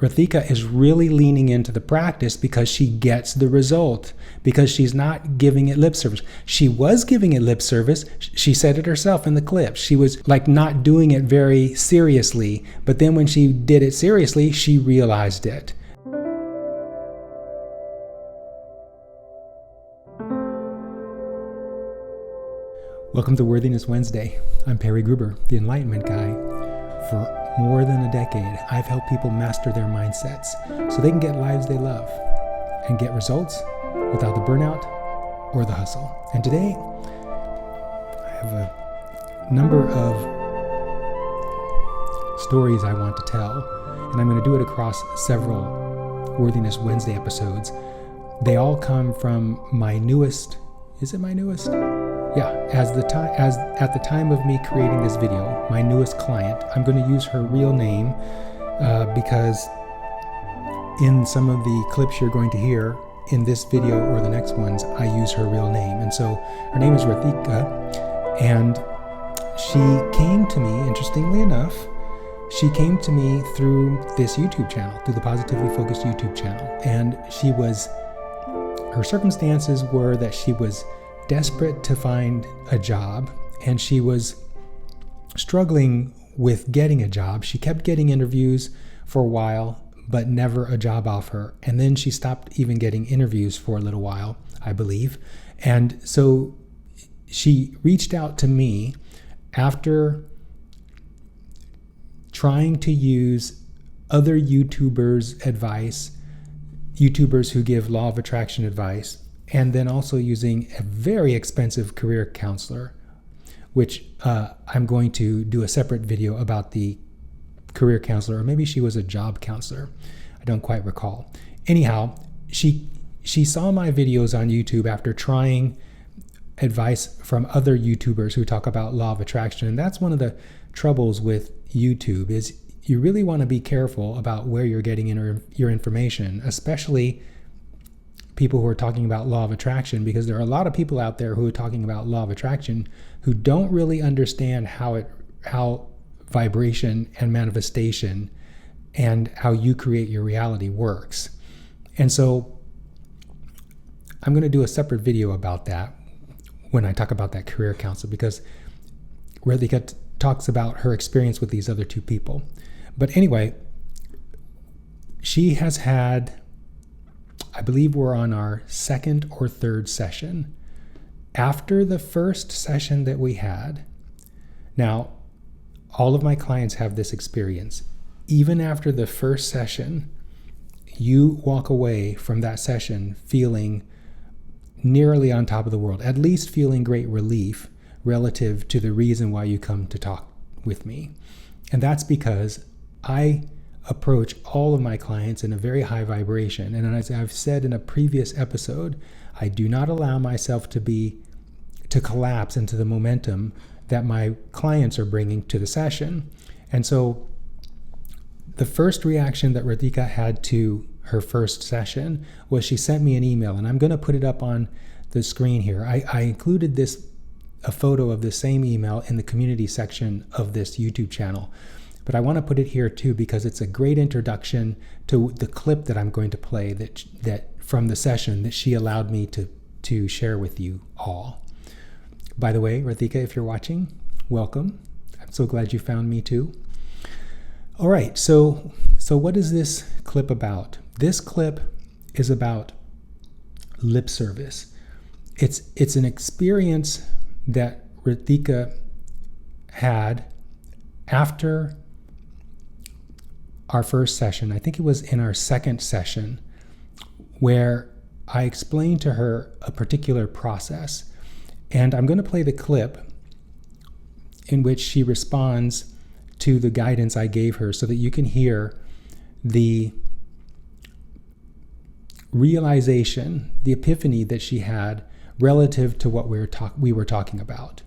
Rathika is really leaning into the practice because she gets the result, because she's not giving it lip service. She was giving it lip service. She said it herself in the clip. She was like not doing it very seriously, but then when she did it seriously, she realized it. Welcome to Worthiness Wednesday. I'm Perry Gruber, the Enlightenment Guy. For more than a decade, I've helped people master their mindsets so they can get lives they love and get results without the burnout or the hustle. And today, I have a number of stories I want to tell, and I'm going to do it across several Worthiness Wednesday episodes. They all come from my newest, is it my newest? Yeah, at the time of me creating this video, my newest client, I'm going to use her real name because in some of the clips you're going to hear in this video or the next ones, I use her real name. And so her name is Rathiha, and she came to me, interestingly enough, she came to me through this YouTube channel, through the Positively Focused YouTube channel. And her circumstances were that she was desperate to find a job, and she was struggling with getting a job. She kept getting interviews for a while, but never a job offer. And then she stopped even getting interviews for a little while, I believe. And so she reached out to me after trying to use other YouTubers' advice, YouTubers who give law of attraction advice, and then also using a very expensive career counselor, which I'm going to do a separate video about the career counselor, or maybe she was a job counselor. I don't quite recall. Anyhow, she saw my videos on YouTube after trying advice from other YouTubers who talk about law of attraction. And that's one of the troubles with YouTube, is you really want to be careful about where you're getting your information, especially people who are talking about law of attraction, because there are a lot of people out there who are talking about law of attraction who don't really understand how vibration and manifestation and how you create your reality works. And so I'm going to do a separate video about that when I talk about that career counselor, because Rathiha talks about her experience with these other two people. But anyway, she has had, I believe we're on our second or third session. After the first session that we had, now, all of my clients have this experience. Even after the first session, you walk away from that session feeling nearly on top of the world, at least feeling great relief relative to the reason why you come to talk with me. And that's because I approach all of my clients in a very high vibration. And as I've said in a previous episode, I do not allow myself to collapse into the momentum that my clients are bringing to the session. And so the first reaction that Rathiha had to her first session was she sent me an email, and I'm going to put it up on the screen here. I included a photo of the same email in the community section of this YouTube channel. But I want to put it here too, because it's a great introduction to the clip that I'm going to play that from the session that she allowed me to share with you all. By the way, Rathiha, if you're watching, welcome. I'm so glad you found me too. All right, so what is this clip about? This clip is about lip service. It's an experience that Rathiha had after our first session. I think it was in our second session, where I explained to her a particular process. And I'm going to play the clip in which she responds to the guidance I gave her so that you can hear the realization, the epiphany that she had relative to what we were talking about.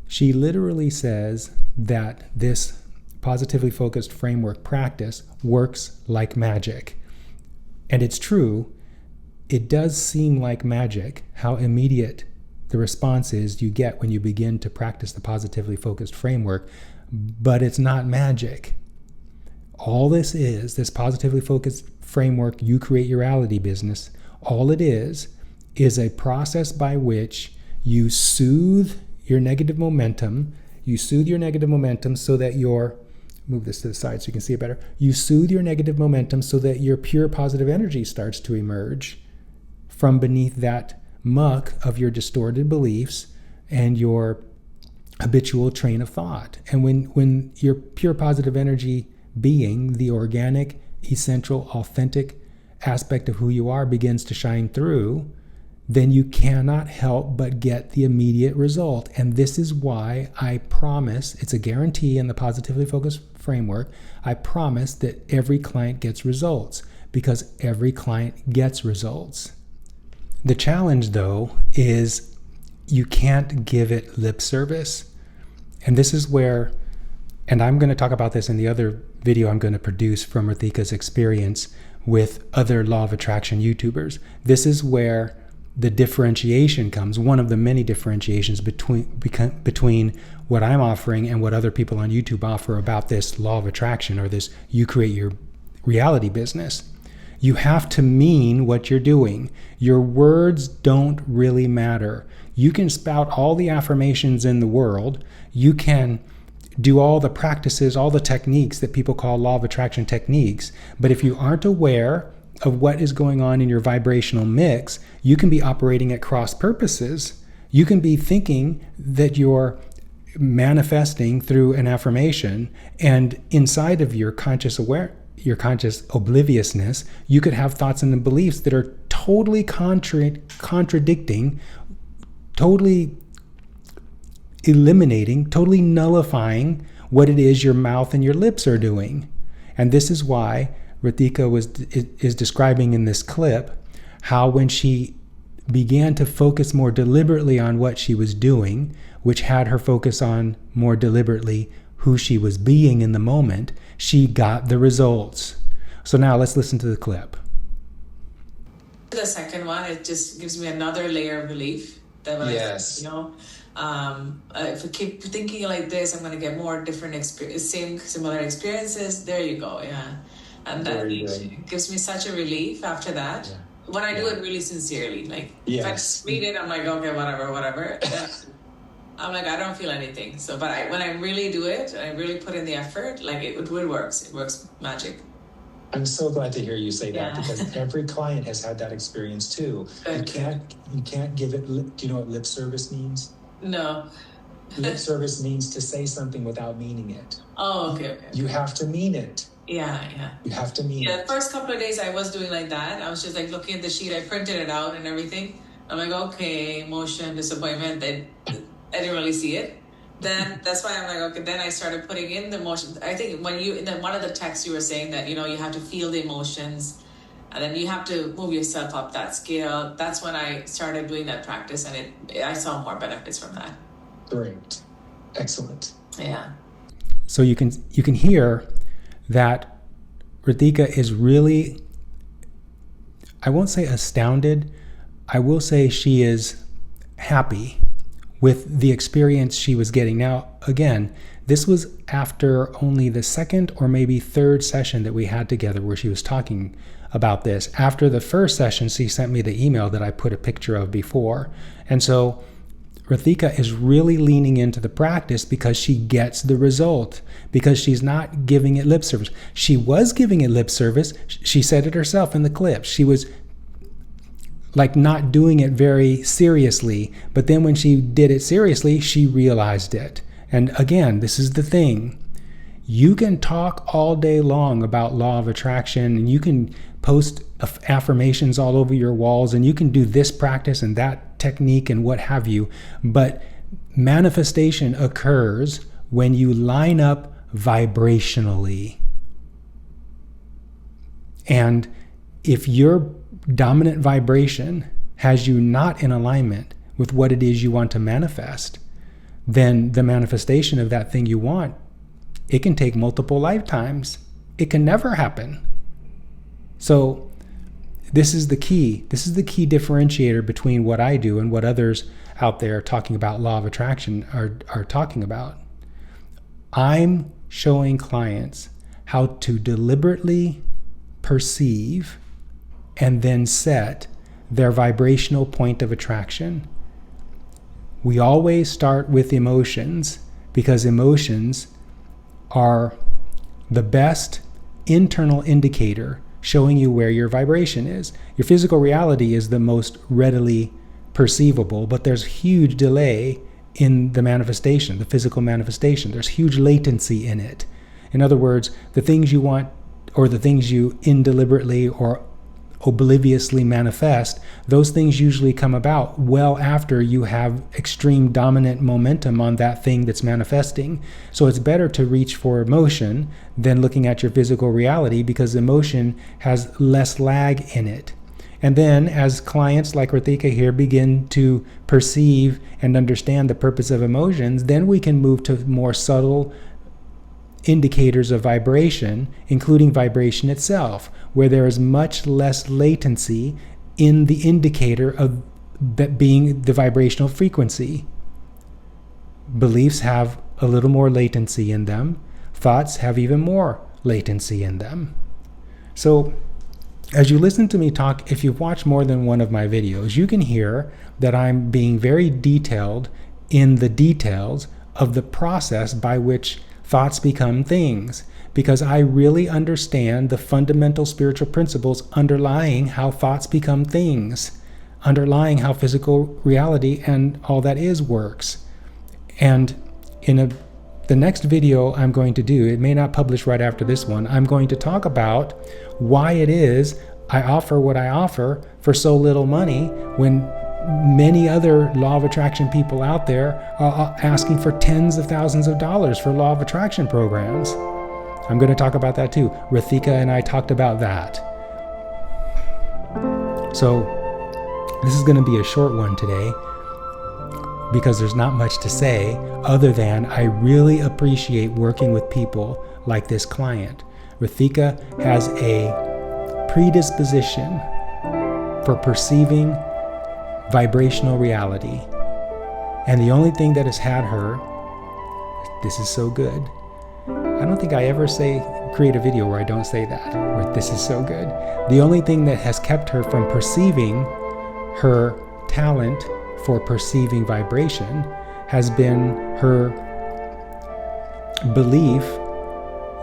She literally says that this positively focused framework practice works like magic. And it's true, it does seem like magic how immediate the response is you get when you begin to practice the positively focused framework, but it's not magic. All this positively focused framework, you create your reality business, all it is a process by which you soothe your negative momentum. You soothe your negative momentum so that move this to the side so you can see it better. You soothe your negative momentum so that your pure positive energy starts to emerge from beneath that muck of your distorted beliefs and your habitual train of thought. And when your pure positive energy being, the organic, essential, authentic aspect of who you are begins to shine through, then you cannot help but get the immediate result. And this is why I promise, it's a guarantee in the positively focused framework, I promise that every client gets results, because every client gets results. The challenge, though, is you can't give it lip service. And this is where, and I'm going to talk about this in the other video I'm going to produce from Rathiha's experience with other law of attraction YouTubers. This is where the differentiation comes, one of the many differentiations between what I'm offering and what other people on YouTube offer about this law of attraction, or this you create your reality business. You have to mean what you're doing. Your words don't really matter. You can spout all the affirmations in the world. You can do all the practices, all the techniques that people call law of attraction techniques. But if you aren't aware of what is going on in your vibrational mix, you can be operating at cross purposes. You can be thinking that you're manifesting through an affirmation, and inside of your conscious obliviousness, you could have thoughts and beliefs that are totally contradicting, totally eliminating, totally nullifying what it is your mouth and your lips are doing. And this is why Rathiha is describing in this clip how when she began to focus more deliberately on what she was doing, which had her focus on more deliberately who she was being in the moment, she got the results. So now let's listen to the clip. The second one, it just gives me another layer of relief that when if I keep thinking like this, I'm going to get more different similar experiences. There you go. Yeah. And that gives me such a relief after that. Yeah. When I do it really sincerely, like if I just read it, I'm like, okay, whatever. I'm like, I don't feel anything. So, but when I really do it, I really put in the effort, like it works. It works magic. I'm so glad to hear you say that, because every client has had that experience too. Okay. You can't give it. Do you know what lip service means? No. Lip service means to say something without meaning it. Oh, okay. You have to mean it. Yeah. You have to mean it. Yeah, the first couple of days I was doing like that. I was just like looking at the sheet. I printed it out and everything. I'm like, okay, emotion, disappointment. I didn't really see it. Then that's why I'm like, okay. Then I started putting in the emotions. I think when one of the texts you were saying that, you have to feel the emotions, and then you have to move yourself up that scale. That's when I started doing that practice, and I saw more benefits from that. Great. Excellent. Yeah. So you can hear that Rathiha is really, I won't say astounded, I will say she is happy with the experience she was getting. Now, again, this was after only the second or maybe third session that we had together where she was talking about this. After the first session, she sent me the email that I put a picture of before. And so Rathiha is really leaning into the practice because she gets the result, because she's not giving it lip service. She was giving it lip service. She said it herself in the clip. She was like not doing it very seriously, but then when she did it seriously, she realized it. And again, this is the thing. You can talk all day long about law of attraction, and you can post affirmations all over your walls, and you can do this practice and that technique and what have you, but manifestation occurs when you line up vibrationally. And if your dominant vibration has you not in alignment with what it is you want to manifest, then the manifestation of that thing you want, it can take multiple lifetimes. It can never happen. So this is the key. This is the key differentiator between what I do and what others out there talking about law of attraction are talking about. I'm showing clients how to deliberately perceive and then set their vibrational point of attraction. We always start with emotions because emotions are the best internal indicator showing you where your vibration is. Your physical reality is the most readily perceivable, but there's huge delay in the manifestation, the physical manifestation. There's huge latency in it. In other words, the things you want or the things you indeliberately or obliviously manifest, those things usually come about well after you have extreme dominant momentum on that thing that's manifesting. So it's better to reach for emotion than looking at your physical reality because emotion has less lag in it. And then as clients like Rathiha here begin to perceive and understand the purpose of emotions, then we can move to more subtle indicators of vibration, including vibration itself, where there is much less latency in the indicator of that being the vibrational frequency. Beliefs have a little more latency in them. Thoughts have even more latency in them. So as you listen to me talk, if you've watched more than one of my videos, you can hear that I'm being very detailed in the details of the process by which thoughts become things, because I really understand the fundamental spiritual principles underlying how thoughts become things, underlying how physical reality and all that is works. And in the next video I'm going to do, it may not publish right after this one, I'm going to talk about why it is I offer what I offer for so little money when many other law of attraction people out there are asking for tens of thousands of dollars for law of attraction programs. I'm going to talk about that too. Rathiha and I talked about that. So this is going to be a short one today because there's not much to say other than I really appreciate working with people like this client. Rathiha has a predisposition for perceiving vibrational reality. And the only thing that has had her, this is so good. I don't think I ever create a video where I don't say that, where this is so good. The only thing that has kept her from perceiving her talent for perceiving vibration has been her belief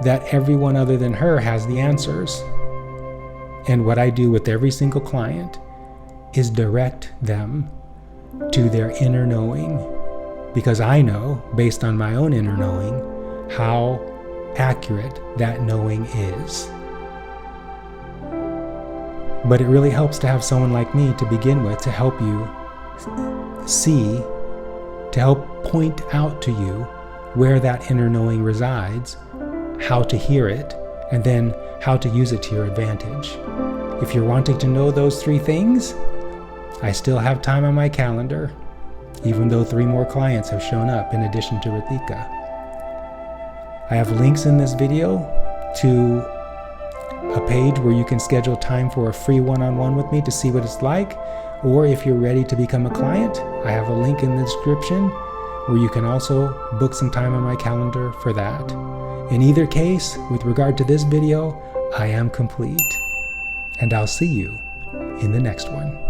that everyone other than her has the answers. And what I do with every single client is direct them to their inner knowing, because I know, based on my own inner knowing, how accurate that knowing is. But it really helps to have someone like me to begin with to help you see, to help point out to you where that inner knowing resides, how to hear it, and then how to use it to your advantage. If you're wanting to know those three things, I still have time on my calendar, even though 3 more clients have shown up in addition to Rathiha. I have links in this video to a page where you can schedule time for a free one-on-one with me to see what it's like, or if you're ready to become a client, I have a link in the description where you can also book some time on my calendar for that. In either case, with regard to this video, I am complete, and I'll see you in the next one.